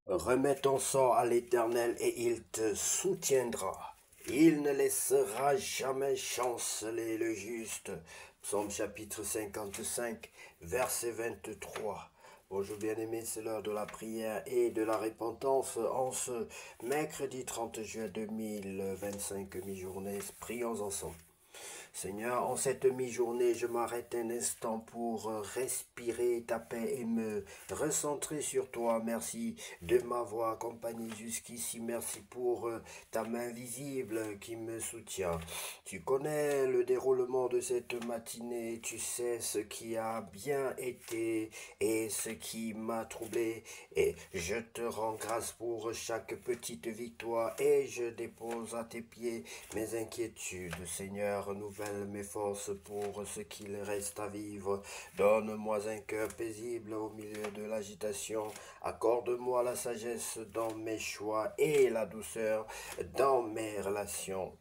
Remets ton sort à l'Éternel et il te soutiendra. Il ne laissera jamais chanceler le juste. Psaume chapitre 55, verset 23. Bonjour bien-aimés, c'est l'heure de la prière et de la repentance en ce mercredi 30 juin 2025, mi-journée. Prions ensemble. Seigneur, en cette mi-journée, je m'arrête un instant pour respirer ta paix et me recentrer sur toi. Merci de m'avoir accompagné jusqu'ici. Merci pour ta main visible qui me soutient. Tu connais le déroulement de cette matinée. Tu sais ce qui a bien été et ce qui m'a troublé. Et je te rends grâce pour chaque petite victoire et je dépose à tes pieds mes inquiétudes. Seigneur, renouvelle mes forces pour ce qu'il reste à vivre. Donne-moi un cœur paisible au milieu de l'agitation. Accorde-moi la sagesse dans mes choix et la douceur dans mes relations.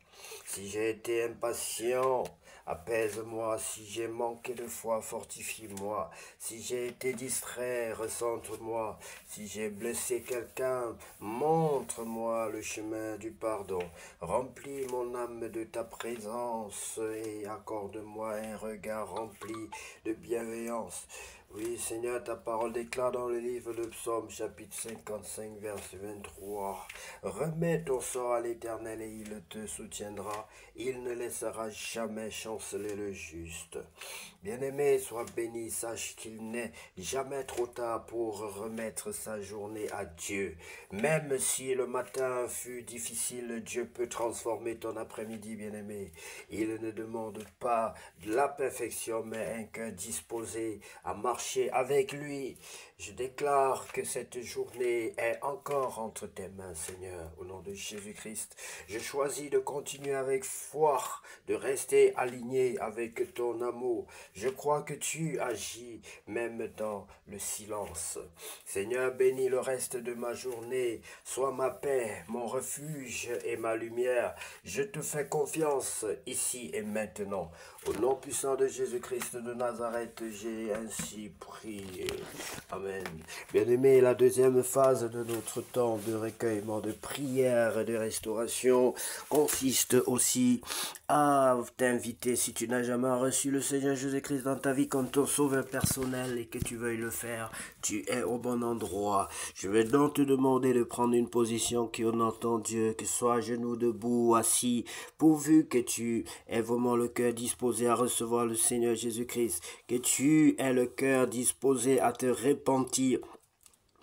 Si j'ai été impatient, apaise-moi. Si j'ai manqué de foi, fortifie-moi. Si j'ai été distrait, recentre-moi. Si j'ai blessé quelqu'un, montre-moi le chemin du pardon. Remplis mon âme de ta présence et accorde-moi un regard rempli de bienveillance. Oui, Seigneur, ta parole déclare dans le livre de Psaume, chapitre 55, verset 23. Remets ton sort à l'Éternel et il te soutiendra. Il ne laissera jamais chanceler le juste. Bien-aimé, sois béni, sache qu'il n'est jamais trop tard pour remettre sa journée à Dieu. Même si le matin fut difficile, Dieu peut transformer ton après-midi, bien-aimé. Il ne demande pas de la perfection, mais un cœur disposé à marcher avec lui. Je déclare que cette journée est encore entre tes mains, Seigneur, au nom de Jésus-Christ. Je choisis de continuer avec foi, de rester aligné avec ton amour. Je crois que tu agis même dans le silence. Seigneur, bénis le reste de ma journée. Sois ma paix, mon refuge et ma lumière. Je te fais confiance ici et maintenant. Au nom puissant de Jésus-Christ de Nazareth, j'ai ainsi prié. Amen. Bien-aimé, la deuxième phase de notre temps de recueillement, de prière et de restauration consiste aussi à t'inviter, si tu n'as jamais reçu le Seigneur Jésus-Christ dans ta vie comme ton sauveur personnel et que tu veuilles le faire, tu es au bon endroit. Je vais donc te demander de prendre une position qui honore ton Dieu, que ce soit à genoux, debout, assis, pourvu que tu aies vraiment le cœur disposé à recevoir le Seigneur Jésus-Christ, que tu aies le cœur disposé à te repentir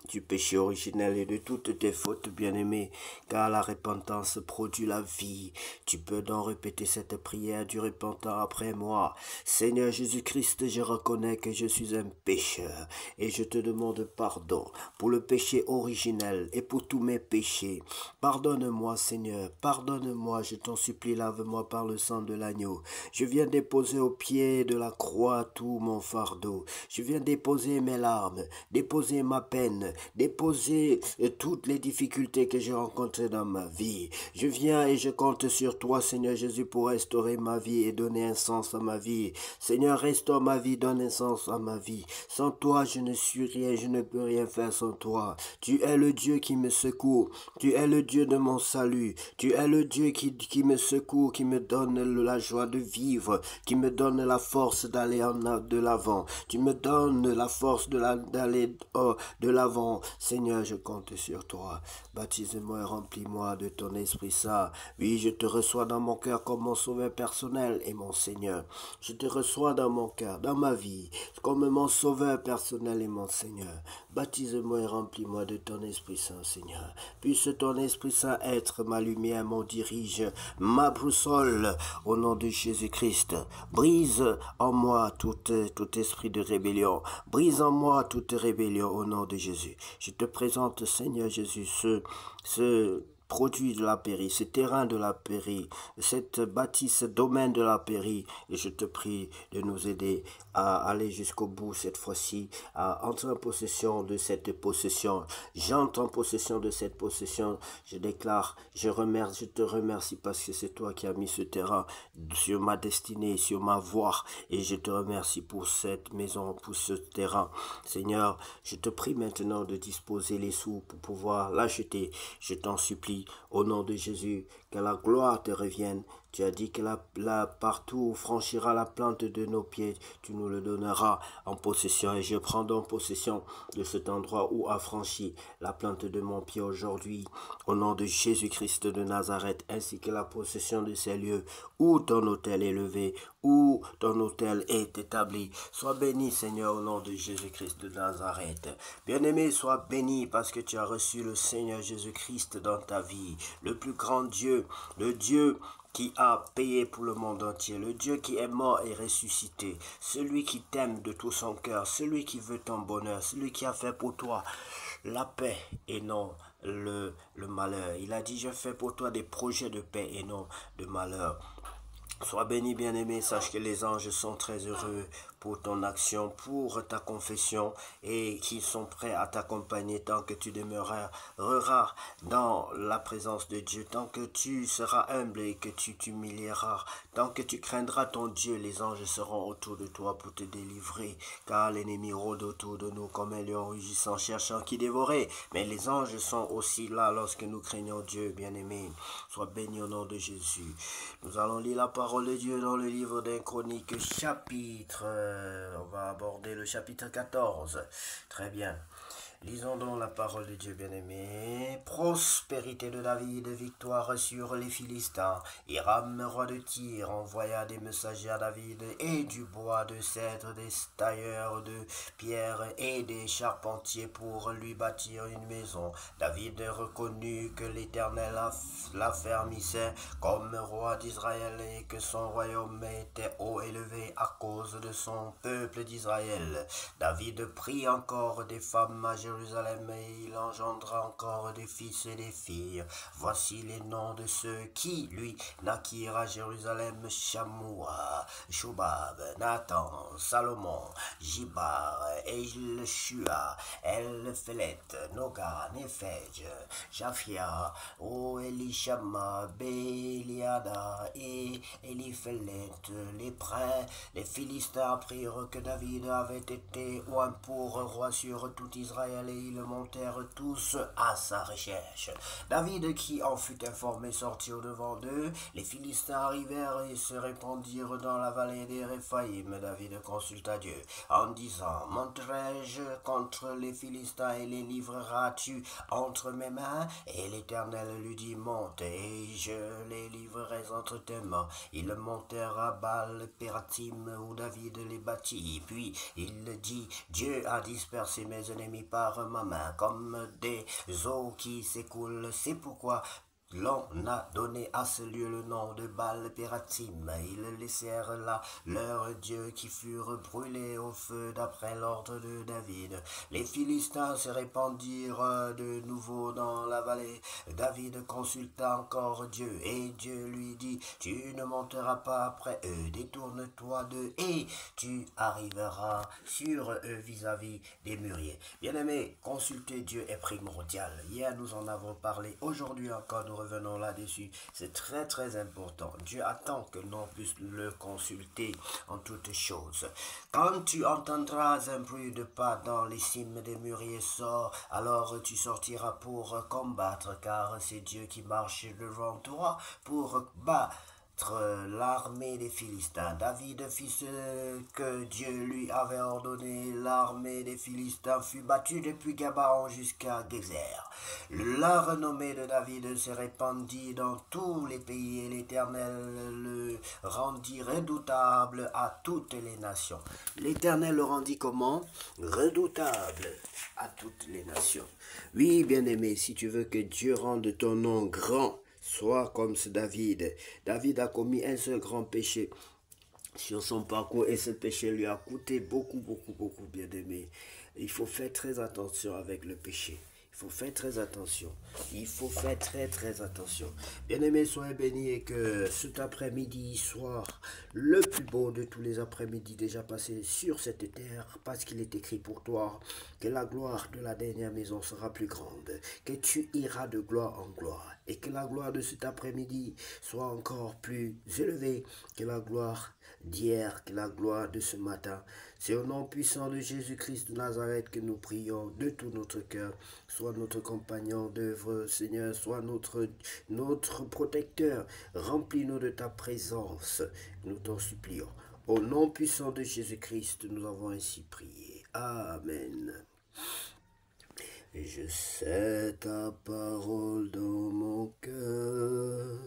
du péché originel et de toutes tes fautes, bien-aimées, car la repentance produit la vie. Tu peux donc répéter cette prière du repentant après moi. Seigneur Jésus-Christ, je reconnais que je suis un pécheur et je te demande pardon pour le péché originel et pour tous mes péchés. Pardonne-moi, Seigneur, pardonne-moi, je t'en supplie, lave-moi par le sang de l'agneau. Je viens déposer au pied de la croix tout mon fardeau. Je viens déposer mes larmes, déposer ma peine, déposer toutes les difficultés que j'ai rencontrées dans ma vie. Je viens et je compte sur toi, Seigneur Jésus, pour restaurer ma vie et donner un sens à ma vie. Seigneur, restaure ma vie, donne un sens à ma vie. Sans toi, je ne suis rien, je ne peux rien faire sans toi. Tu es le Dieu qui me secourt. Tu es le Dieu de mon salut. Tu es le Dieu qui me secourt, qui me donne la joie de vivre, qui me donne la force d'aller de l'avant. Tu me donnes la force d'aller de l'avant. Seigneur, je compte sur toi. Baptise-moi et remplis-moi de ton Esprit Saint. Oui, je te reçois dans mon cœur comme mon sauveur personnel et mon Seigneur. Je te reçois dans mon cœur, dans ma vie, comme mon sauveur personnel et mon Seigneur. Baptise-moi et remplis-moi de ton Esprit Saint, Seigneur. Puisse ton Esprit Saint être ma lumière, mon dirige, ma boussole, au nom de Jésus-Christ. Brise en moi tout esprit de rébellion. Brise en moi toute rébellion au nom de Jésus. Je te présente, Seigneur Jésus, ce produit de la pairie, ce terrain de la pairie, cette bâtisse, ce domaine de la pairie. Et je te prie de nous aider à aller jusqu'au bout cette fois-ci, à entrer en possession de cette possession. J'entre en possession de cette possession. Je déclare, je te remercie parce que c'est toi qui as mis ce terrain sur ma destinée, sur ma voie. Et je te remercie pour cette maison, pour ce terrain. Seigneur, je te prie maintenant de disposer les sous pour pouvoir l'acheter. Je t'en supplie, au nom de Jésus, que la gloire te revienne. Tu as dit que partout où franchira la plante de nos pieds, tu nous le donneras en possession. Et je prends donc possession de cet endroit où a franchi la plante de mon pied aujourd'hui, au nom de Jésus-Christ de Nazareth, ainsi que la possession de ces lieux où ton autel est levé, où ton autel est établi. Sois béni, Seigneur, au nom de Jésus-Christ de Nazareth. Bien-aimé, sois béni parce que tu as reçu le Seigneur Jésus-Christ dans ta vie, le plus grand Dieu, le Dieu qui a payé pour le monde entier, le Dieu qui est mort et ressuscité, celui qui t'aime de tout son cœur, celui qui veut ton bonheur, celui qui a fait pour toi la paix et non le malheur. Il a dit, je fais pour toi des projets de paix et non de malheur. Sois béni, bien-aimé, sache que les anges sont très heureux pour ton action, pour ta confession, et qu'ils sont prêts à t'accompagner tant que tu demeureras dans la présence de Dieu, tant que tu seras humble et que tu t'humilieras, tant que tu craindras ton Dieu, les anges seront autour de toi pour te délivrer, car l'ennemi rôde autour de nous comme un lion rugissant, cherchant qui dévorer, mais les anges sont aussi là lorsque nous craignons Dieu, bien-aimé. Sois béni au nom de Jésus. Nous allons lire la parole de Dieu dans le livre des Chroniques, chapitre, on va aborder le chapitre 14. Très bien. Lisons donc la parole de Dieu, bien-aimé. Prospérité de David, victoire sur les Philistins. Hiram, roi de Tyr, envoya des messagers à David et du bois de cèdre, des tailleurs de pierre et des charpentiers pour lui bâtir une maison. David reconnut que l'Éternel l'affermissait comme roi d'Israël et que son royaume était haut élevé à cause de son peuple d'Israël. David prit encore des femmes à Jérusalem et il engendra encore des fils et des filles. Voici les noms de ceux qui lui naquirent à Jérusalem: Shammua, Shobab, Nathan, Salomon, Jibar, Elshua, Elphelet, Noga, Nephej, Japhia, Elishama, Béliada et Eliphelet. Les Philistins apprirent que David avait été oint pour roi sur tout Israël et ils montèrent tous à sa recherche. David, qui en fut informé, sortit au-devant d'eux. Les Philistins arrivèrent et se répandirent dans la vallée des Réphaïm. David consulta Dieu en disant: monterai-je contre les Philistins et les livreras-tu entre mes mains? Et l'Éternel lui dit: monte, et je les livrerai entre tes mains. Ils montèrent à Baal-Pératim où David les bâtit. Puis il dit: Dieu a dispersé mes ennemis par ma main comme des eaux qui s'écoulent. C'est pourquoi l'on a donné à ce lieu le nom de Baal-Pératim. Ils laissèrent là leurs dieux qui furent brûlés au feu d'après l'ordre de David. Les Philistins se répandirent de nouveau dans la vallée. David consulta encore Dieu et Dieu lui dit: tu ne monteras pas après eux, détourne-toi d'eux et tu arriveras sur eux vis-à-vis des mûriers. Bien-aimés, consulter Dieu est primordial. Hier nous en avons parlé, aujourd'hui encore nous revenons là-dessus. C'est très très important. Dieu attend que l'on puisse le consulter en toutes choses. Quand tu entendras un bruit de pas dans les cimes des mûriers, sors, alors tu sortiras pour combattre, car c'est Dieu qui marche devant toi pour battre l'armée des Philistins. David fit ce que Dieu lui avait ordonné. L'armée des Philistins fut battue depuis Gabaon jusqu'à Gézer. La renommée de David se répandit dans tous les pays et l'Éternel le rendit redoutable à toutes les nations. L'Éternel le rendit comment? Redoutable à toutes les nations. Oui, bien-aimé, si tu veux que Dieu rende ton nom grand, sois comme ce David. David a commis un seul grand péché sur son parcours et ce péché lui a coûté beaucoup, bien aimé. Il faut faire très attention avec le péché. Il faut faire très attention. Il faut faire très attention. Bien-aimés, soyez bénis et que cet après-midi soit le plus beau de tous les après-midi déjà passés sur cette terre, parce qu'il est écrit pour toi que la gloire de la dernière maison sera plus grande, que tu iras de gloire en gloire, et que la gloire de cet après-midi soit encore plus élevée que la gloire d'hier, que la gloire de ce matin. C'est au nom puissant de Jésus-Christ de Nazareth que nous prions de tout notre cœur. Sois notre compagnon d'œuvre, Seigneur, sois notre protecteur. Remplis-nous de ta présence, nous t'en supplions. Au nom puissant de Jésus-Christ, nous avons ainsi prié. Amen. Et je sais ta parole dans mon cœur.